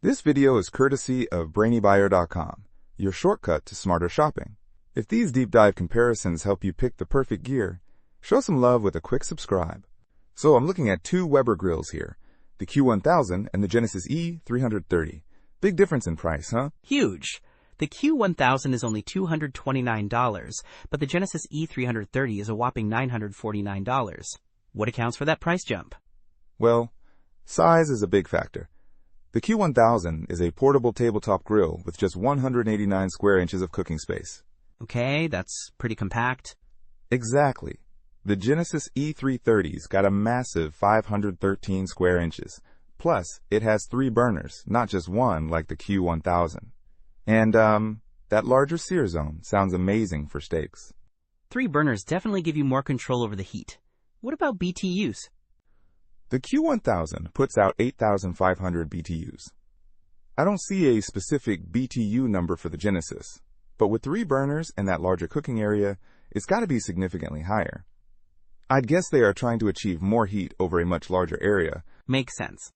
This video is courtesy of BrainyBuyer.com, your shortcut to smarter shopping. If these deep dive comparisons help you pick the perfect gear, show some love with a quick subscribe. So I'm looking at two Weber grills here, the Q1000 and the Genesis E-330. Big difference in price, huh? Huge. The Q1000 is only $229, but the Genesis E-330 is a whopping $949. What accounts for that price jump? Well, size is a big factor. The Q1000 is a portable tabletop grill with just 189 square inches of cooking space. Okay, that's pretty compact. Exactly. The Genesis E-330's got a massive 513 square inches. Plus, it has 3 burners, not just one like the Q1000. And, that larger sear zone sounds amazing for steaks. 3 burners definitely give you more control over the heat. What about BTUs? The Q1000 puts out 8,500 BTUs. I don't see a specific BTU number for the Genesis, but with 3 burners and that larger cooking area, it's got to be significantly higher. I'd guess they are trying to achieve more heat over a much larger area. Makes sense.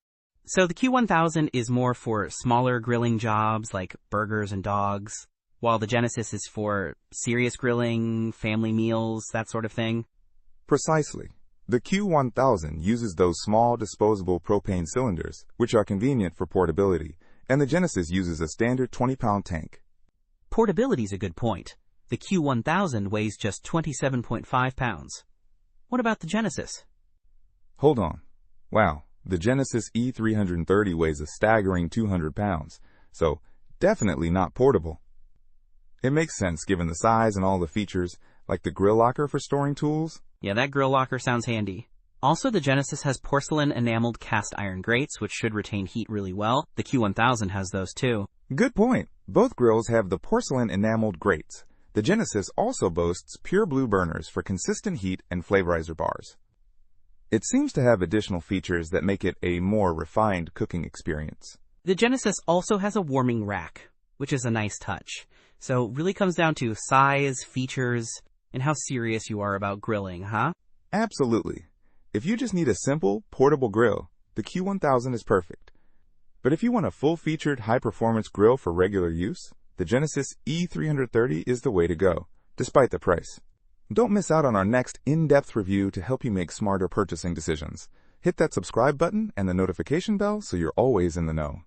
So the Q1000 is more for smaller grilling jobs like burgers and dogs, while the Genesis is for serious grilling, family meals, that sort of thing? Precisely. The Q1000 uses those small disposable propane cylinders, which are convenient for portability, and the Genesis uses a standard 20-pound tank. Portability's a good point. The Q1000 weighs just 27.5 pounds. What about the Genesis? Hold on. Wow, the Genesis E330 weighs a staggering 200 pounds, so definitely not portable. It makes sense given the size and all the features, like the grill locker for storing tools. Yeah, that grill locker sounds handy. Also, the Genesis has porcelain enameled cast iron grates, which should retain heat really well. The Q1000 has those too. Good point. Both grills have the porcelain enameled grates. The Genesis also boasts pure blue burners for consistent heat and flavorizer bars. It seems to have additional features that make it a more refined cooking experience. The Genesis also has a warming rack, which is a nice touch. So it really comes down to size, features, and how serious you are about grilling, huh? Absolutely. If you just need a simple, portable grill, the Q1000 is perfect. But if you want a full-featured, high-performance grill for regular use, the Genesis E330 is the way to go, despite the price. Don't miss out on our next in-depth review to help you make smarter purchasing decisions. Hit that subscribe button and the notification bell so you're always in the know.